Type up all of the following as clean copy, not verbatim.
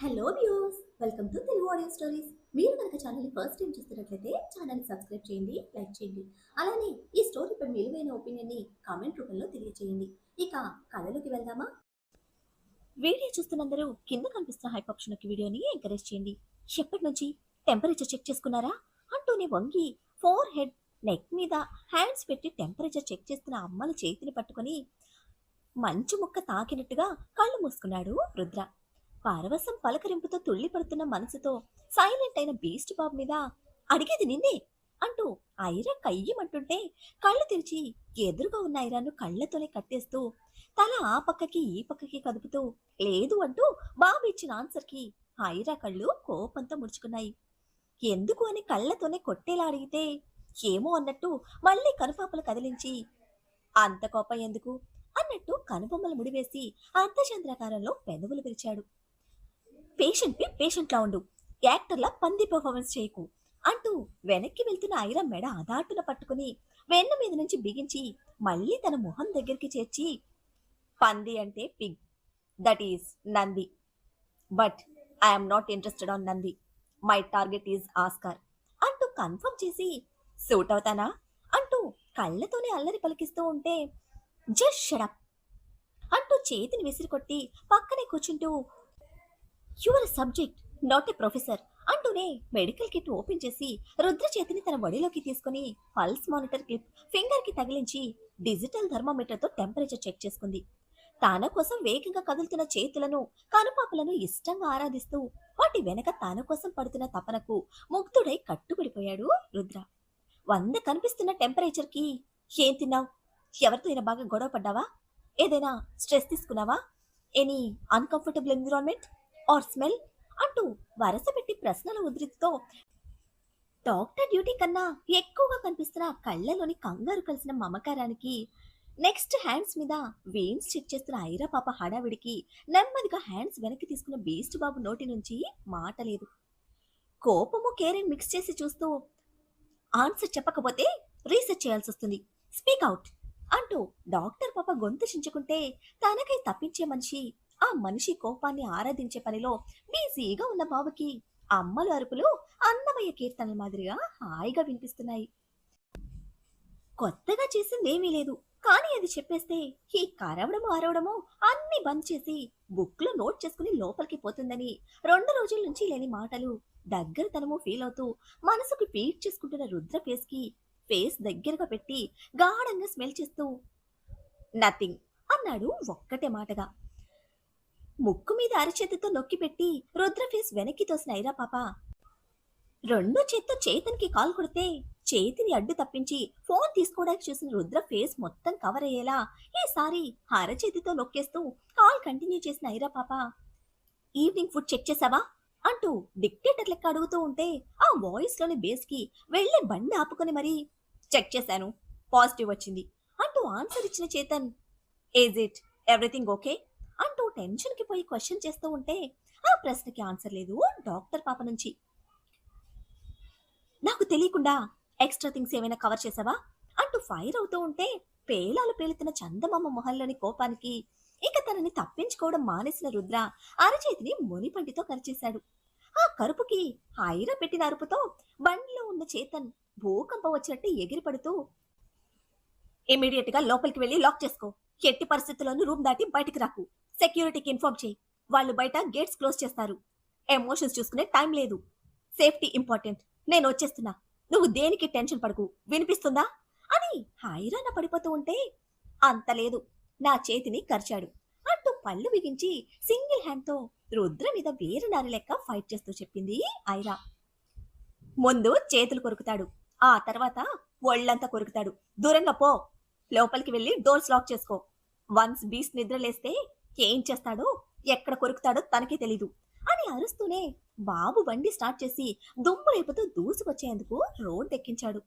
Hello views, welcome to Telugu audio stories. మీరు కనుక ఛానల్ని ఫస్ట్ టైం చూస్తున్నట్లయితే ఛానల్ని సబ్స్క్రైబ్ చేయండి, లైక్ చేయండి. అలానే ఈ స్టోరీపై మీ విలువైన ఒపీనియన్ని కామెంట్ రూపంలో తెలియజేయండి. ఇక కథలోకి వెళ్దామా? వీడియో చూస్తున్నందరూ కింద కనిపిస్తున్న హైప్ ఆప్షన్ వీడియోని ఎంకరేజ్ చేయండి. ఎప్పటి నుంచి టెంపరేచర్ చెక్ చేసుకున్నారా అంటూనే వంగి ఫోర్ హెడ్ నెక్ మీద హ్యాండ్స్ పెట్టి టెంపరేచర్ చెక్ చేస్తున్న అమ్మల చేతిని పట్టుకొని మంచు ముక్క తాకినట్టుగా కళ్ళు మూసుకున్నాడు రుద్ర. పారవసం పలకరింపుతో తుళ్ళిపడుతున్న మనసుతో సైలెంట్ అయిన బీస్ట్ బాబు మీద అడిగేది నిన్నే అంటూ ఐరా కయ్యమంటుంటే కళ్ళు తెరిచి ఎదురుగా ఉన్న ఐరాను కళ్ళతోనే కట్టేస్తూ తల ఆ పక్కకి ఈ పక్కకి కదుపుతూ లేదు అంటూ బాబు ఇచ్చిన ఆన్సర్కి ఐరా కళ్ళు కోపంతో ముడుచుకున్నాయి. ఎందుకు అని కళ్ళతోనే కొట్టేలా అడిగితే ఏమో అన్నట్టు మళ్ళీ కనుపాపలు కదిలించి అంత కోపం ఎందుకు అన్నట్టు కనుబొమ్మలు ముడివేసి అర్ధచంద్రాకారంలో పెదవులు విరిచాడు. పేషెంట్లా ఉండు, యాక్టర్లా పంది పెర్ఫార్మెన్స్ చేయకు అంటూ వెనక్కి వెళ్తున్న ఐరా మెడ అదాటున పట్టుకుని వెన్న మీద నుంచి బిగించి మళ్ళీ తన మొహం దగ్గరికి చేర్చి పంది అంటే Pig, that is Nandi, but I'm not interested on Nandi, my target is Oscar అంటూ కన్ఫర్మ్ చేసి సూట్ అవుతానా అంటూ కళ్ళతోనే అల్లరి పలికిస్తూ ఉంటే జస్ట్ షడప్ అంటూ చేతిని విసిరికొట్టి పక్కనే కూర్చుంటూ your subject not a professor అంటూనే మెడికల్ కిట్ ఓపెన్ చేసి రుద్ర చేతిని తన ఒడిలోకి తీసుకుని పల్స్ మానిటర్ క్లిప్ ఫింగర్ కి తగిలించి డిజిటల్ థర్మోమీటర్ తో టెంపరేచర్ చెక్ చేసుకుంది. తన కోసం వేగంగా కదులుతున్న చేతులను కనుపాపలను ఇష్టంగా ఆరాధిస్తూ వాటి వెనక తన కోసం పడుతున్న తపనకు ముగ్ధుడై కట్టుబడిపోయాడు రుద్ర. 100 కనిపిస్తున్న టెంపరేచర్ కి ఏం తిన్నావు, ఎవరితో అయినా బాగా గొడవ పడ్డావా, ఏదైనా స్ట్రెస్ తీసుకున్నావా, any uncomfortable environment or smell అంటూ వరస పెట్టి ప్రశ్నల ఉధృతితో డాక్టర్ డ్యూటీ కన్నా ఎక్కువగా కనిపిస్తున్న కళ్ళలోని కంగారు కలిసిన మమకారానికి నెక్స్ట్ హ్యాండ్స్ మీద వెయిన్స్ చెక్ చేస్తున్న ఐరా పాప హడావిడికి నెమ్మదిగా హ్యాండ్స్ వెనక్కి తీసుకున్న బీస్ట్ బాబు నోటి నుంచి మాట లేదు. కోపము కేరింగ్ మిక్స్ చేసి చూస్తూ ఆన్సర్ చెప్పకపోతే రీసెర్చ్ చేయాల్సి వస్తుంది, స్పీక్ అవుట్ అంటూ డాక్టర్ పాప గొంతు చించుకుంటే తనకై తప్పించే మనిషి ఆ మనిషి కోపాన్ని ఆరాధించే పనిలో బిజీగా ఉన్న బాబుకి అమ్మలు అరుపులు అన్నమయ్య కీర్తనల మాదిరిగా హాయిగా వినిపిస్తున్నాయి. కొత్తగా చేసిందేమీ లేదు, కానీ అది చెప్పేస్తే ఈ కరవడము అరవడము అన్ని బంద్ చేసి బుక్ లో నోట్ చేసుకుని లోపలికి పోతుందని 2 రోజుల నుంచి లేని మాటలు దగ్గరతనము ఫీల్ అవుతూ మనసుకు ఫీడ్ చేసుకుంటున్న రుద్ర ఫేస్ దగ్గరగా పెట్టి గాఢంగా స్మెల్ చేస్తూ నథింగ్ అన్నాడు ఒక్కటే మాటగా. ముక్కు మీద అరచేతితో నొక్కి పెట్టి రుద్ర ఫేస్ వెనక్కి తోసిన ఐరా పాప రెండో చేత్తో చేతన్కి కాల్ కొడితే చేతిని అడ్డు తప్పించి ఫోన్ తీసుకోవడానికి చూసిన రుద్ర ఫేస్ మొత్తం కవర్ అయ్యేలా ఈసారి అరచేతితో నొక్కేస్తూ కాల్ కంటిన్యూ చేసిన ఐరా పాప ఈవినింగ్ ఫుడ్ చెక్ చేసావా అంటూ డిక్టేటర్ లెక్క అడుగుతూ ఉంటే ఆ వాయిస్ లోని బేస్ కి వెళ్లి బండి ఆపుకొని మరీ చెక్ చేశాను, పాజిటివ్ వచ్చింది అంటూ ఆన్సర్ ఇచ్చిన Chetan is it everything okay అంటూ టెన్షన్ కి పోయి క్వశ్చన్ చేస్తూ ఉంటే ఆ ప్రశ్నకి ఆన్సర్ లేదు డాక్టర్ పాప నుంచి. నాకు తెలియకుండా ఎక్స్ట్రా థింగ్స్ ఏమైనా కవర్ చేసావా అంటూ ఫైర్ అవుతూ ఉంటే పేలాలు పేలుతున్న చందమామ మొహంలోని కోపానికి ఇక తనని తప్పించుకోవడం మానేసిన రుద్ర అరచేతిని మునిపంటితో కరిచేశాడు. ఆ కరుపుకి హైరా పెట్టిన అరుపుతో బండిలో ఉన్న చేతన్ భూకంపం వచ్చినట్టు ఎగిరిపడుతూ ఇమీడియట్ గా లోపలికి వెళ్లి లాక్ చేసుకో, ఎట్టి పరిస్థితుల్లోనూ రూమ్ దాటి బయటికి రాకు, సెక్యూరిటీకి ఇన్ఫార్మ్ చేయి, వాళ్ళు బయట గేట్స్ క్లోజ్ చేస్తారు, ఎమోషన్స్ చూసుకునే టైం లేదు, సేఫ్టీ ఇంపార్టెంట్, నేను వచ్చేస్తున్నా, నువ్వు దేనికి టెన్షన్ పడకు, వినిపిస్తుందా అని హైరాణ పడిపోతూ ఉంటే అంత లేదు, నా చేతిని కరిచాడు అంటూ పళ్ళు బిగించి సింగిల్ హ్యాండ్ తో రుద్ర మీద వీరనారి లెక్క ఫైట్ చేస్తూ చెప్పింది ఐరా. ముందు చేతులు కొరుకుతాడు, ఆ తర్వాత ఒళ్ళంతా కొరుకుతాడు, దూరంగా పో, లోపలికి వెళ్లి డోర్స్ లాక్ చేసుకో, వన్స్ బీస్ట్ నిద్రలేస్తే ఏం చేస్తాడో ఎక్కడ కొరుకుతాడో తనకే తెలీదు అని అరుస్తూనే బాబు బండి స్టార్ట్ చేసి దుమ్ము రేపుతూ దూసుకొచ్చేందుకు రోడ్ ఎక్కించాడు.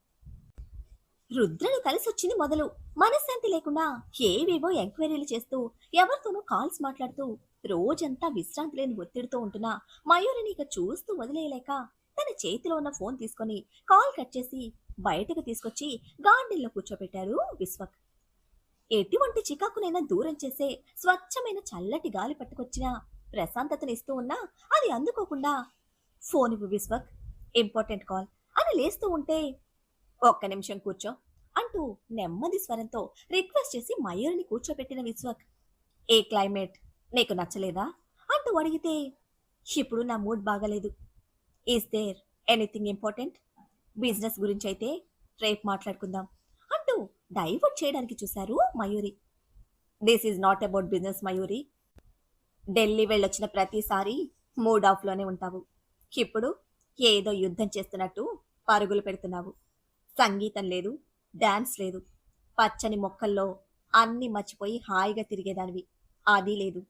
రుద్రను కలిసొచ్చింది మొదలు మనశ్శాంతి లేకుండా ఏవేవో ఎంక్వైరీలు చేస్తూ ఎవరితోనూ కాల్స్ మాట్లాడుతూ రోజంతా విశ్రాంతి లేని ఒత్తిడితో ఉంటున్న మయూరిని ఇక చూస్తూ వదిలేయలేక తన చేతిలో ఉన్న ఫోన్ తీసుకుని కాల్ కట్ చేసి బయటకు తీసుకొచ్చి గార్డెన్ లో కూర్చోబెట్టారు విశ్వక్. ఎటువంటి చికాకునైనా దూరం చేసే స్వచ్ఛమైన చల్లటి గాలి పట్టుకొచ్చినా ప్రశాంతతనిస్తూ ఉన్నా అది అందుకోకుండా ఫోన్ ఇవ్వు విశ్వక్, ఇంపార్టెంట్ కాల్ అని లేస్తూ ఉంటే ఒక్క నిమిషం కూర్చో అంటూ నెమ్మది స్వరంతో రిక్వెస్ట్ చేసి మయూరిని కూర్చోపెట్టిన విశ్వక్, ఏ క్లైమేట్ నీకు నచ్చలేదా అంటూ అడిగితే, ఇప్పుడు నా మూడ్ బాగలేదు. Is there anything important? Business గురించి అయితే రేపు మాట్లాడుకుందాం అంటూ డైవర్ట్ చేయడానికి చూశారు Mayuri. This is not about business Mayuri. Delhi వెళ్ళొచ్చిన ప్రతిసారి మూడ్ ఆఫ్లోనే ఉంటావు. ఇప్పుడు ఏదో యుద్ధం చేస్తున్నట్టు పరుగులు పెడుతున్నావు. సంగీతం లేదు, డాన్స్ లేదు. పచ్చని మొక్కల్లో అన్ని మర్చిపోయి హాయిగా తిరిగేదానివి. అది లేదు.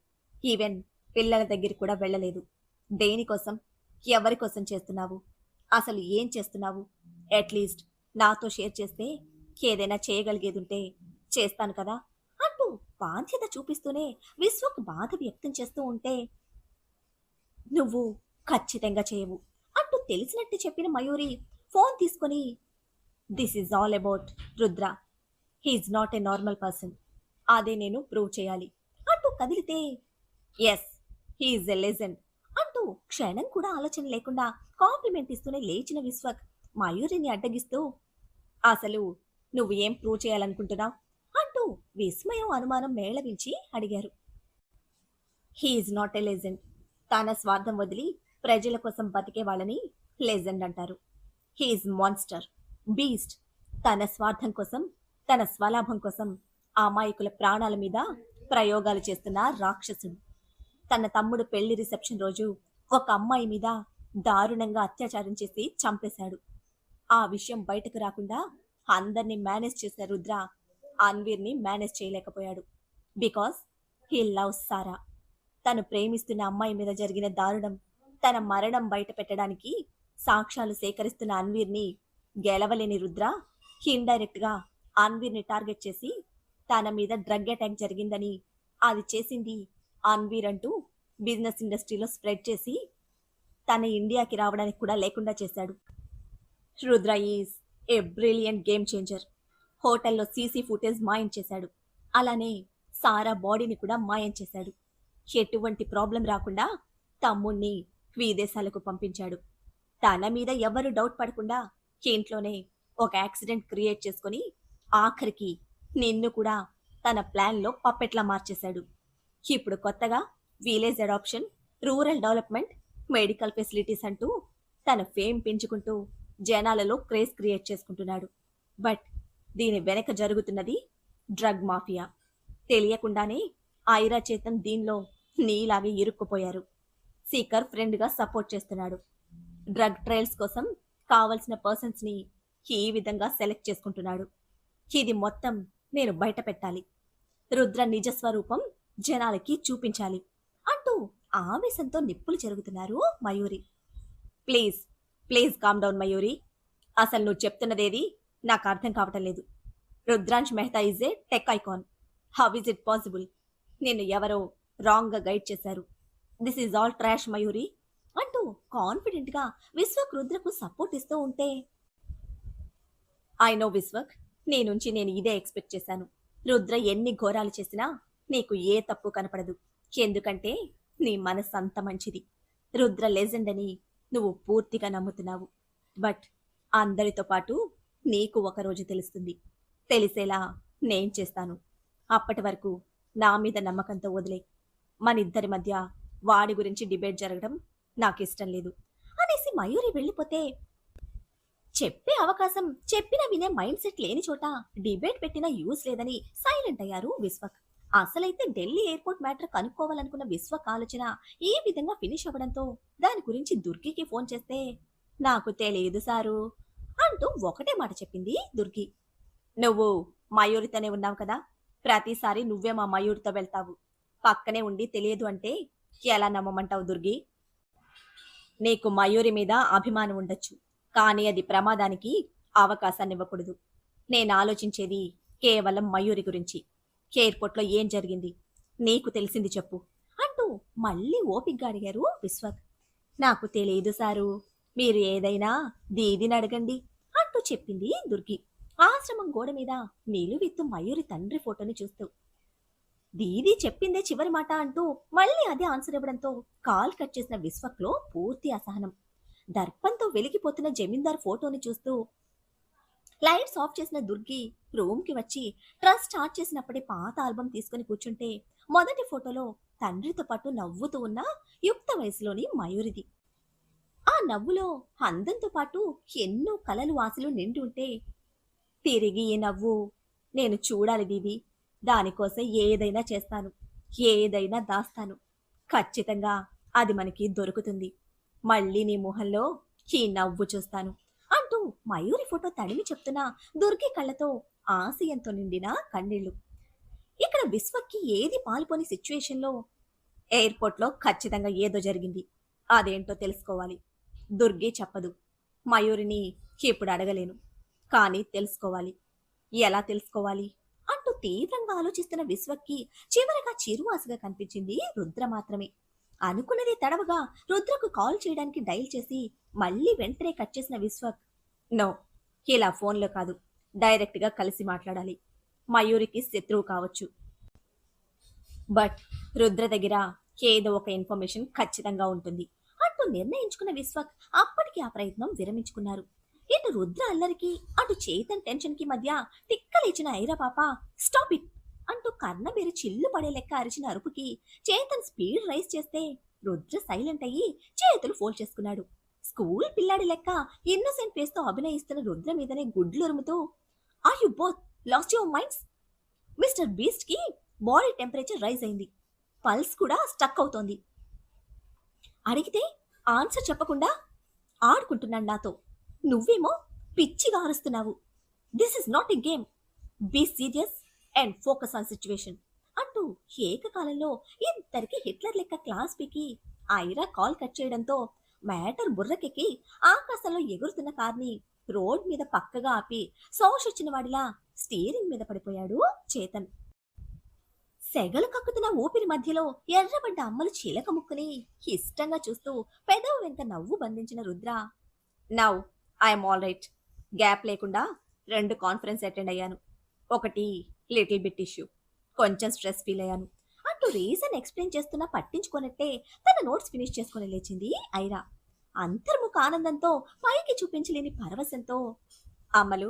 ఈవెన్ పిల్లల దగ్గర కూడా వెళ్ళలేదు. దేనికోసం, ఎవరి కోసం చేస్తున్నావు? అసలు ఏం చేస్తున్నావు? అట్లీస్ట్ నాతో షేర్ చేస్తే ఏదైనా చేయగలిగేదుంటే చేస్తాను కదా అంటూ బాధ్యత చూపిస్తూనే విశ్వక్ బాధ వ్యక్తం చేస్తూ ఉంటే, నువ్వు ఖచ్చితంగా చేయవు అంటూ తెలిసినట్టు చెప్పిన మయూరి ఫోన్ తీసుకొని, this is all about Rudra. He's not a normal person. అదే నేను ప్రూవ్ చేయాలి అంటూ కదిలితే, ఎస్ హీఈస్ ఎ లెజెండ్ అంటూ క్షణం కూడా ఆలోచన లేకుండా కాంప్లిమెంట్ ఇస్తూనే లేచిన విశ్వక్ మయూరిని అడ్డగిస్తూ, అసలు నువ్వు ఏం ప్రూవ్ చేయాలనుకుంటున్నావు అంటూ విస్మయం అనుమానం మేళవించి అడిగారు. He's not a legend. తన స్వార్థం వదిలి ప్రజల కోసం బతికే వాళ్ళని లెజెండ్ అంటారు. He's monster, beast. తన స్వార్థం కోసం, తన స్వలాభం కోసం అమాయకుల ప్రాణాల మీద ప్రయోగాలు చేస్తున్న రాక్షసుడు. తన తమ్ముడు పెళ్లి రిసెప్షన్ రోజు ఒక అమ్మాయి మీద దారుణంగా అత్యాచారం చేసి చంపేశాడు. ఆ విషయం బయటకు రాకుండా అందరినీ మేనేజ్ చేసే రుద్ర అన్వీర్ని మేనేజ్ చేయలేకపోయాడు. బికాస్ హీ లవ్స్ సారా. తను ప్రేమిస్తున్న అమ్మాయి మీద జరిగిన దారుణం, తన మరణం బయట పెట్టడానికి సాక్ష్యాలు సేకరిస్తున్న అన్వీర్ని గెలవలేని రుద్ర ఇండైరెక్ట్ గా అన్వీర్ని టార్గెట్ చేసి తన మీద డ్రగ్ అటాక్ జరిగిందని, అది చేసింది అన్వీర్ అంటూ బిజినెస్ ఇండస్ట్రీలో స్ప్రెడ్ చేసి తన ఇండియాకి రావడానికి కూడా లేకుండా చేశాడు. Rudra is a brilliant game changer. హోటల్లో సీసీ ఫుటేజ్ మాయం చేశాడు. అలానే సారా బాడీని కూడా మాయం చేశాడు. ఎటువంటి ప్రాబ్లం రాకుండా తమ్ముణ్ణి విదేశాలకు పంపించాడు. తన మీద ఎవరు డౌట్ పడకుండా ఇంట్లోనే ఒక యాక్సిడెంట్ క్రియేట్ చేసుకొని ఆఖరికి నిన్ను కూడా తన ప్లాన్లో పప్పెట్లా మార్చేశాడు. ఇప్పుడు కొత్తగా village adoption, rural development, medical facilities అంటూ తన ఫేమ్ పెంచుకుంటూ జనాలలో క్రేజ్ క్రియేట్ చేసుకుంటున్నాడు. బట్ దీని వెనక జరుగుతున్నది డ్రగ్ మాఫియా. తెలియకుండానే ఐరా చేతన్ దీనిలో నీలాగే ఇరుక్కుపోయారు. సీకర్ ఫ్రెండ్గా సపోర్ట్ చేస్తున్నాడు. డ్రగ్ ట్రయల్స్ కోసం కావలసిన పర్సన్స్ని ఈ విధంగా సెలెక్ట్ చేసుకుంటున్నాడు. ఇది మొత్తం నేను బయట పెట్టాలి. రుద్ర నిజస్వరూపం జనాలకి చూపించాలి అంటూ ఆవేశంతో నిప్పులు చెరుగుతున్నారు Mayuri. Please please calm down Mayuri. అసలు నువ్వు చెప్తున్నదేది నాకు అర్థం కావటం లేదు. Rudransh Mehta is a tech icon. How is it possible? నిన్ను ఎవరో రాంగ్గా గైడ్ చేశారు. This is all trash Mayuri అంటూ కాన్ఫిడెంట్గా విశ్వక్ రుద్రకు సపోర్ట్ ఇస్తూ ఉంటే, ఐ నో విశ్వక్, నీ నుంచి నేను ఇదే ఎక్స్పెక్ట్ చేశాను. రుద్ర ఎన్ని ఘోరాలు చేసినా నీకు ఏ తప్పు కనపడదు. ఎందుకంటే నీ మనసు అంత మంచిది. రుద్ర లెజెండ్ అని నువ్వు పూర్తిగా నమ్ముతున్నావు. బట్ అందరితో పాటు నీకు ఒకరోజు తెలుస్తుంది. తెలిసేలా నేను చేస్తాను. అప్పటి వరకు నా మీద నమ్మకంతో వదిలే. మనిద్దరి మధ్య వాడి గురించి డిబేట్ జరగడం నాకు ఇష్టం లేదు అనేసి మయూరి వెళ్ళిపోతే, చెప్పే అవకాశం చెప్పిన వినే మైండ్ సెట్ లేని చోట డిబేట్ పెట్టినా యూజ్ లేదని సైలెంట్ అయ్యారు విశ్వక్. అసలైతే ఢిల్లీ ఎయిర్పోర్ట్ మ్యాటర్ కనుక్కోవాలనుకున్న విశ్వక్ ఆలోచన ఈ విధంగా ఫినిష్ అవ్వడంతో దాని గురించి దుర్గికి ఫోన్ చేస్తే, నాకు తెలియదు సారు అంటూ ఒకటే మాట చెప్పింది దుర్గి. నువ్వు మయూరితోనే ఉన్నావు కదా, ప్రతిసారి నువ్వే మా మయూరితో వెళ్తావు. పక్కనే ఉండి తెలియదు అంటే ఎలా నమ్మమంటావు దుర్గి? నీకు మయూరి మీద అభిమానం ఉండొచ్చు, కానీ అది ప్రమాదానికి అవకాశాన్ని ఇవ్వకూడదు. నేను ఆలోచించేది కేవలం మయూరి గురించి. ఎయిర్పోర్ట్లో ఏం జరిగింది నీకు తెలిసింది చెప్పు అంటూ మళ్ళీ ఓపిగ్గా అడిగారు విశ్వక్. నాకు తెలియదు సారు, మీరు ఏదైనా దీదిని అడగండి అంటూ చెప్పింది దుర్గి ఆశ్రమం గోడ మీద నిలువెత్తు మయూరి తండ్రి ఫోటోని చూస్తూ. దీది చెప్పిందే చివరి మాట అంటూ మళ్ళీ అదే ఆన్సర్ ఇవ్వడంతో కాల్ కట్ చేసిన విశ్వక్లో పూర్తి అసహనం. దర్పంతో వెలిగిపోతున్న జమీందార్ ఫోటోని చూస్తూ లైట్స్ ఆఫ్ చేసిన దుర్గి రూమ్కి వచ్చి ట్రస్ స్టార్ట్ చేసినప్పుడే పాత ఆల్బం తీసుకుని కూర్చుంటే మొదటి ఫోటోలో తండ్రితో పాటు నవ్వుతూ ఉన్న యుక్త వయసులోని మయూరిది. ఆ నవ్వులో అందంతో పాటు ఎన్నో కలలు ఆశలు నిండి ఉంటే తిరిగి ఈ నవ్వు నేను చూడాలి దీది. దానికోసం ఏదైనా చేస్తాను. ఏదైనా దాస్తాను. ఖచ్చితంగా అది మనకి దొరుకుతుంది. మళ్ళీ నీ మొహంలో ఈ నవ్వు చూస్తాను అంటూ మయూరి ఫోటో తడిమి చెప్తున్న దుర్గి కళ్ళతో ఆశయంతో నిండిన కన్నీళ్లు. ఇక్కడ విశ్వక్కి ఏది పాల్పోని సిచ్యువేషన్లో ఎయిర్పోర్ట్లో ఖచ్చితంగా ఏదో జరిగింది. అదేంటో తెలుసుకోవాలి. దుర్గే చెప్పదు. మయూరిని ఇప్పుడు అడగలేను. కానీ తెలుసుకోవాలి. ఎలా తెలుసుకోవాలి అంటూ తీవ్రంగా ఆలోచిస్తున్న విశ్వక్కి చివరగా చిరువాసగా కనిపించింది రుద్ర మాత్రమే. అనుకున్నది తడవగా రుద్రకు కాల్ చేయడానికి డైల్ చేసి మళ్ళీ వెంటనే కట్ చేసిన విశ్వక్, నో, ఇలా ఫోన్లో కాదు, డైరెక్ట్గా కలిసి మాట్లాడాలి. మయూరికి శత్రువు కావచ్చు, బట్ రుద్ర దగ్గర ఏదో ఒక ఇన్ఫర్మేషన్ ఖచ్చితంగా ఉంటుంది అంటూ నిర్ణయించుకున్న విశ్వక్ అప్పటికి ఆ ప్రయత్నం విరమించుకున్నారు. ఇటు రుద్ర అల్లరికి అటు చేతన్ టెన్షన్ కి మధ్య తిక్కలేచిన ఐరా పాప స్టాప్ ఇట్ అంటూ కర్ణబేరి చిల్లు పడే లెక్క అరిచిన అరుపుకి చేతన్ స్పీడ్ రైస్ చేస్తే రుద్ర సైలెంట్ అయ్యి చేతులు ఫోల్డ్ చేసుకున్నాడు. స్కూల్ పిల్లాడి లెక్క ఇన్నోసెంట్ ఫేస్ తో అభినయిస్తున్న రుద్ర మీదనే గుడ్లు ఉరుముతూ, are you both lost your minds? Mister beast కి బాడీ టెంపరేచర్ రైజ్ అయింది. పల్స్ కూడా స్టక్ అవుతోంది. అడిగితే ఆన్సర్ చెప్పకుండా ఆడుకుంటున్నాడు నాతో. నువ్వేమో పిచ్చిగా అరుస్తున్నావు. This is not a game. Be serious and focus on situation అంటూ ఏకకాలంలో ఇద్దరికి హిట్లర్ లెక్క క్లాస్ పీకి ఐరా కాల్ కట్ చేయడంతో మ్యాటర్ బుర్రకెక్కి ఆకాశంలో ఎగురుతున్న కార్ని రోడ్ మీద పక్కగా ఆపి సోషొచ్చిన వాడిలా స్టీరింగ్ మీద పడిపోయాడు చేతన్. సెగలు కక్కుతున్న ఊపిరి మధ్యలో ఎర్రబడ్డ అమ్మలు చీలక ముక్కుని ఇష్టంగా చూస్తూ పెదవు వెంట నవ్వు బంధించిన Rudra, now I'm all right. Gap లేకుండా 2 కాన్ఫరెన్స్ అటెండ్ అయ్యాను. ఒకటి లిటిల్ బిట్ ఇష్యూ, కొంచెం స్ట్రెస్ ఫీల్ అయ్యాను అంటూ రీజన్ ఎక్స్ప్లెయిన్ చేస్తున్నా పట్టించుకోనట్టే తన నోట్స్ ఫినిష్ చేసుకుని లేచింది ఐరా. అంతర్ముఖ ఆనందంతో పైకి చూపించలేని పరవశంతో, అమ్మలు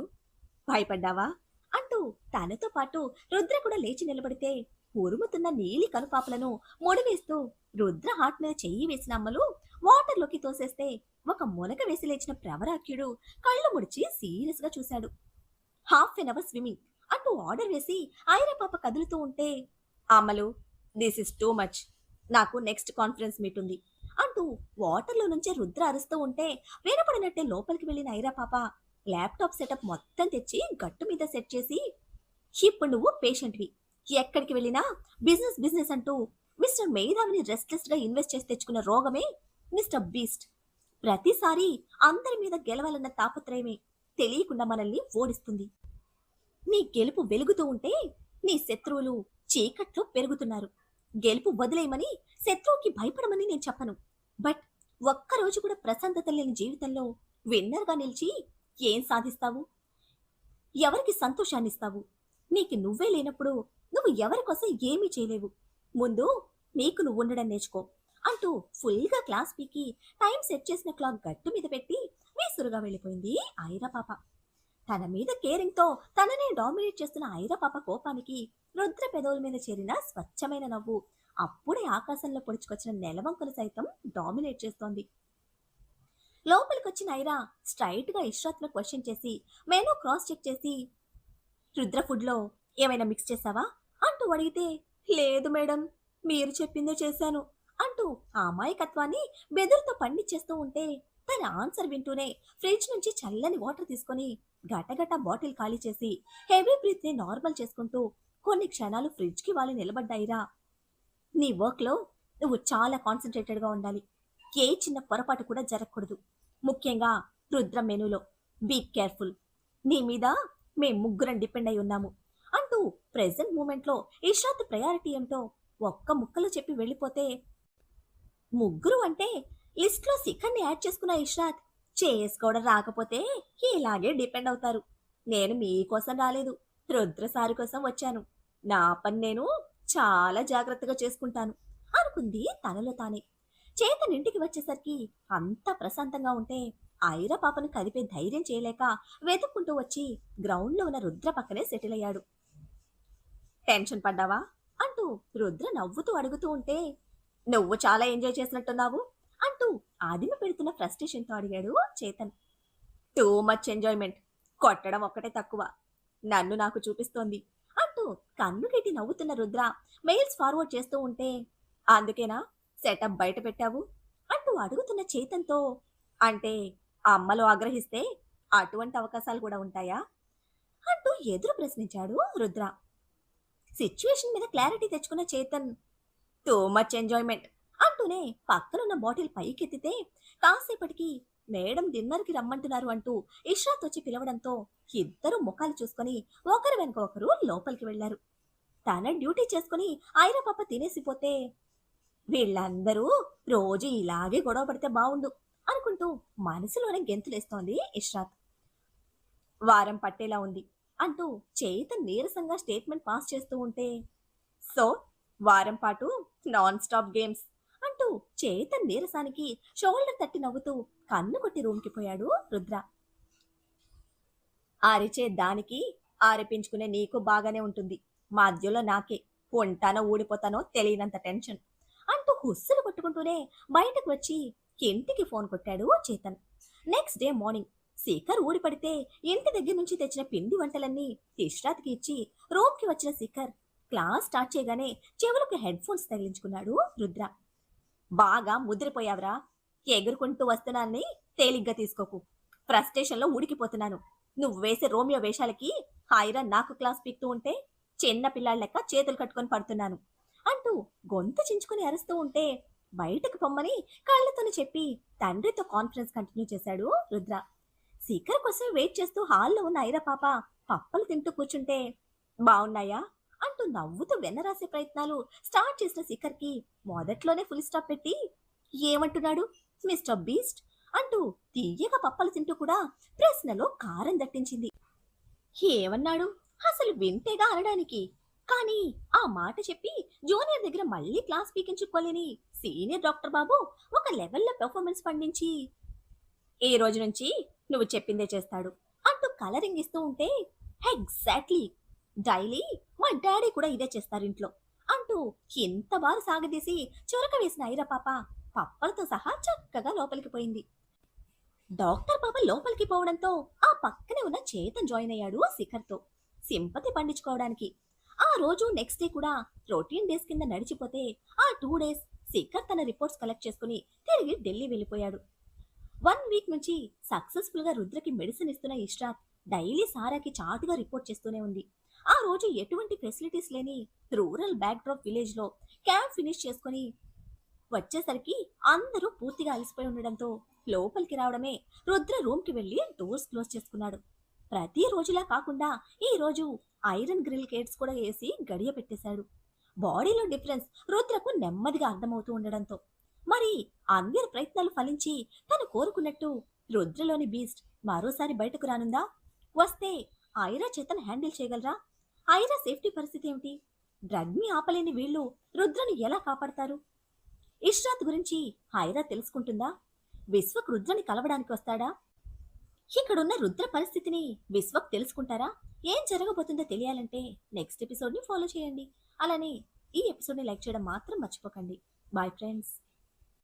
భయపడ్డావా అంటూ తనతో పాటు రుద్ర కూడా లేచి నిలబడితే ఉరుముతున్న నీలి కనుపాపలను ముడివేస్తూ రుద్ర హార్ట్ మీద చెయ్యి వేసిన అమ్మలు వాటర్లోకి తోసేస్తే ఒక మునక వేసి లేచిన ప్రవరాఖ్యుడు కళ్ళు ముడిచి సీరియస్ గా చూశాడు. హాఫ్ ఎన్ అవర్ స్విమ్మింగ్ అంటూ ఆర్డర్ వేసి ఐరా పాప కదులుతూ ఉంటే, అమ్మలు దిస్ ఇస్ టూ మచ్, నాకు నెక్స్ట్ కాన్ఫరెన్స్ మీట్ ఉంది అంటూ వాటర్లో నుంచే రుద్ర అరుస్తూ ఉంటే వినపడినట్టే లోపలికి వెళ్ళిన ఐరా పాప ల్యాప్టాప్ సెటప్ మొత్తం తెచ్చి గట్టు మీద సెట్ చేసి, ఇప్పుడు నువ్వు పేషెంట్వి, ఎక్కడికి వెళ్ళినా బిజినెస్ బిజినెస్ అంటూ మిస్టర్ మేధావిని రెస్ట్లెస్ గా ఇన్వెస్ట్ చేసి తెచ్చుకున్న రోగమే మిస్టర్ బీస్ట్. ప్రతిసారి అందరి మీద గెలవాలన్న తాపత్రయమే తెలియకుండా మనల్ని ఓడిస్తుంది. నీ గెలుపు వెలుగుతూ ఉంటే నీ శత్రువులు చీకట్లో పెరుగుతున్నారు. గెలుపు వదిలేయమని, శత్రువుకి భయపడమని నేను చెప్పను. బట్ ఒక్కరోజు కూడా ప్రశాంతత లేని జీవితంలో విన్నర్గా నిలిచి ఏం సాధిస్తావు? ఎవరికి సంతోషాన్నిస్తావు? నీకు నువ్వే లేనప్పుడు నువ్వు ఎవరి కోసం ఏమీ చేయలేవు. ముందు నీకు నువ్వు ఉండడం నేర్చుకో అంటూ ఫుల్గా క్లాస్ పీకి టైం సెట్ చేసిన క్లాక్ గట్టు మీద పెట్టి విసురుగా వెళ్ళిపోయింది ఐరా పాప. తన మీద కేరింగ్తో తననే డామినేట్ చేస్తున్న ఐరా పాప కోపానికి రుద్ర పెదవుల మీద చేరిన స్వచ్ఛమైన నవ్వు అప్పుడే ఆకాశంలో పొడుచుకొచ్చిన నెలవంకను సైతం డామినేట్ చేస్తోంది. లోపలికొచ్చిన ఐరా స్ట్రైట్ గా ఇష్రాత్ను క్వశ్చన్ చేసి మెనూ క్రాస్ చెక్ చేసి, రుద్ర ఫుడ్లో ఏమైనా మిక్స్ చేసావా అంటూ అడిగితే, లేదు మేడం, మీరు చెప్పిందే చేశాను అంటూ ఆ అమాయకత్వాన్ని బెదురుతో పండించేస్తూ ఉంటే తన ఆన్సర్ వింటూనే ఫ్రిడ్జ్ నుంచి చల్లని వాటర్ తీసుకొని గటగట బాటిల్ ఖాళీ చేసి హెవీ బ్రీత్ ని నార్మల్ చేసుకుంటూ కొన్ని క్షణాలు ఫ్రిడ్జ్ కి వాళ్ళు నిలబడ్డాయిరా. నీ వర్క్ లో నువ్వు చాలా కాన్సన్ట్రేటెడ్ గా ఉండాలి. ఏ చిన్న పొరపాటు కూడా జరగకూడదు. ముఖ్యంగా రుద్ర మెనూలో బీ కేర్ఫుల్. నీ మీద మేం ముగ్గురం డిపెండ్ అయి ఉన్నాము అంటూ ప్రెసెంట్ మూమెంట్ లో ఇషాత్ ప్రయారిటీ ఏమిటో ఒక్క ముక్కలో చెప్పి వెళ్ళిపోతే, ముగ్గురు అంటే లిస్ట్ లో శిఖర్ని యాడ్ చేసుకున్న ఇషాత్ చేసుకోవడం రాకపోతే ఇలాగే డిపెండ్ అవుతారు. నేను మీకోసం రాలేదు, రుద్ర సారి కోసం వచ్చాను. నా పని నేను చాలా జాగ్రత్తగా చేసుకుంటాను అనుకుంది తనలో తానే. చేతన్ ఇంటికి వచ్చేసరికి అంతా ప్రశాంతంగా ఉంటే ఐరా పాపను కదిపే ధైర్యం చేయలేక వెతుక్కుంటూ వచ్చి గ్రౌండ్లో ఉన్న రుద్ర పక్కనే సెటిల్ అయ్యాడు. టెన్షన్ పడ్డావా అంటూ రుద్ర నవ్వుతూ అడుగుతూ ఉంటే, నువ్వు చాలా ఎంజాయ్ చేసినట్టున్నావు అంటూ ఆదిమ పెడుతున్న ఫ్రస్ట్రేషన్తో అడిగాడు చేతన్. టూ మచ్ ఎంజాయ్మెంట్, కొట్టడం ఒక్కటే తక్కువ, నన్ను నాకు చూపిస్తోంది అంటూ కన్ను గెట్టి నవ్వుతున్న రుద్ర మెయిల్స్ ఫార్వర్డ్ చేస్తూ ఉంటే, అందుకేనా సెటప్ బయట పెట్టావు అంటూ అడుగుతున్న చేతన్తో, అంటే అమ్మలో ఆగ్రహిస్తే అటువంటి అవకాశాలు కూడా ఉంటాయా అంటూ ఎదురు ప్రశ్నించాడు రుద్ర. సిచ్యువేషన్ మీద క్లారిటీ తెచ్చుకున్న చేతన్, టూ మచ్ ఎంజాయ్మెంట్ అంటూనే పక్కనున్న బాటిల్ పైకెత్తితే కాసేపటికి మేడం డిన్నర్కి రమ్మంటున్నారు అంటూ ఇష్రాత్ వచ్చి పిలవడంతో ఇద్దరు ముఖాలు చూసుకొని ఒకరి వెనుక ఒకరు లోపలికి వెళ్లారు. తన డ్యూటీ చేసుకుని ఐరా పాప తినేసిపోతే వీళ్ళందరూ రోజు ఇలాగే గొడవ పడితే బావుండు అనుకుంటూ మనసులోనే గెంతులేస్తోంది ఇష్రాత్. వారం పట్టేలా ఉంది అంటూ చేతన్ నీరసంగా స్టేట్మెంట్ పాస్ చేస్తూ ఉంటే, సో వారం పాటు నాన్ స్టాప్ గేమ్స్ అంటూ చేతన్ నీరసానికి షోల్డర్ తట్టి నవ్వుతూ కన్ను కొట్టి రూమ్కి పోయాడు రుద్ర. అరిచే దానికి ఆరిపించుకునే నీకు బాగానే ఉంటుంది, మధ్యలో నాకే ఉంటానో ఊడిపోతానో తెలియనంత టెన్షన్ అంటూ హుస్సులు కొట్టుకుంటూనే బయటకు వచ్చి ఇంటికి ఫోన్ కొట్టాడు Chetan. Next day morning Shikhar ఊడిపడితే ఇంటి దగ్గర నుంచి తెచ్చిన పిండి వంటలన్నీ ఇష్రాత్కి ఇచ్చి రూమ్కి వచ్చిన శిఖర్ క్లాస్ స్టార్ట్ చేయగానే చెవులకు హెడ్ ఫోన్స్ తగిలించుకున్నాడు రుద్ర. బాగా ముద్రపోయావరా, ఎగురుకుంటూ వస్తున్నానని తేలిగ్గా తీసుకోకు, ఫ్రస్ట్రేషన్లో ఉడికిపోతున్నాను. నువ్వు వేసే రోమియో వేషాలకి హాయిరా నాకు క్లాస్ పీక్తూ ఉంటే చిన్న పిల్లాళ్ళ లెక్క చేతులు కట్టుకొని పడుతున్నాను అంటూ గొంతు చించుకుని అరుస్తూ ఉంటే బయటకు పొమ్మని కళ్ళతోనే చెప్పి తండ్రితో కాన్ఫరెన్స్ కంటిన్యూ చేశాడు రుద్ర. శిఖర్ కోసం వెయిట్ చేస్తూ హాల్లో ఉన్న ఐరా పాప పప్పలు తింటూ కూర్చుంటే, బాగున్నాయా అంటూ నవ్వుతూ వెన్నరాసే ప్రయత్నాలు స్టార్ట్ చేసిన శిఖర్కి మొదట్లోనే ఫుల్ స్టాప్ పెట్టి, ఏమంటున్నాడు మిస్టర్ బీస్ట్ అంటూ తీయగా పప్పలు తింటూ కూడా ప్రశ్నలో కారం దట్టించింది. ఏమన్నాడు అసలు వింటేగా అనడానికి, కానీ ఆ మాట చెప్పి జూనియర్ దగ్గర మళ్ళీ క్లాస్ పీకించుకోలేని సీనియర్ డాక్టర్ బాబు ఒక లెవెల్లో పెర్ఫార్మెన్స్ పండించి, ఈ రోజు నుంచి నువ్వు చెప్పిందే చేస్తాడు అంటూ కలరింగ్ ఇస్తూ ఉంటే, ఎగ్జాక్ట్లీ డైలీ మా డాడీ కూడా ఇదే చేస్తారు ఇంట్లో అంటూ ఎంత బాగా సాగదీసి చురక వేసిన ఐరా పాప పప్పలతో సహా చక్కగా లోపలికి పోయింది. డాక్టర్ పాప లోపలికి పోవడంతో ఆ పక్కనే ఉన్న చేతన్ జాయిన్ అయ్యాడు శిఖర్తో సింపతి పండించుకోవడానికి. ఆ రోజు నెక్స్ట్ డే కూడా రొటీన్ డేస్ కింద నడిచిపోతే ఆ 2 డేస్ శిఖర్ తన రిపోర్ట్స్ కలెక్ట్ చేసుకుని తిరిగి ఢిల్లీ వెళ్ళిపోయాడు. 1 వీక్ నుంచి సక్సెస్ఫుల్ గా రుద్రకి మెడిసిన్ ఇస్తున్న ఇష్రాత్ డైలీ సారాకి చాటుగా రిపోర్ట్ చేస్తూనే ఉంది. ఆ రోజు ఎటువంటి ఫెసిలిటీస్ లేని రూరల్ బ్యాక్ డ్రాప్ విలేజ్ లో క్యాంప్ ఫినిష్ చేసుకుని వచ్చేసరికి అందరూ పూర్తిగా అలసిపోయి ఉండడంతో లోపలికి రావడమే రుద్ర రూమ్ కి వెళ్లి డోర్స్ క్లోజ్ చేసుకున్నాడు. ప్రతి రోజులా కాకుండా ఈ రోజు ఐరన్ గ్రిల్ గేట్స్ కూడా వేసి గడియ పెట్టేశాడు. బాడీలో డిఫరెన్స్ రుద్రకు నెమ్మదిగా అర్థమవుతూ ఉండడంతో మరి అన్వీర్ ప్రయత్నాలు ఫలించి తను కోరుకున్నట్టు రుద్రలోని బీస్ట్ మరోసారి బయటకు రానుందా? వస్తే ఐరా చేతను హ్యాండిల్ చేయగలరా? ఐరా సేఫ్టీ పరిస్థితి ఏమిటి? డ్రగ్ ని ఆపలేని వీళ్ళు రుద్రను ఎలా కాపాడతారు? ఇష్రాత్ గురించి ఐరా తెలుసుకుంటుందా? విశ్వక్ రుద్రని కలవడానికి వస్తాడా? ఇక్కడున్న రుద్ర పరిస్థితిని విశ్వక్ తెలుసుకుంటారా? ఏం జరగబోతుందో తెలియాలంటే నెక్స్ట్ ఎపిసోడ్ ని ఫాలో చేయండి. అలానే ఈ ఎపిసోడ్ ని లైక్ చేయడం మాత్రం మర్చిపోకండి. Bye friends.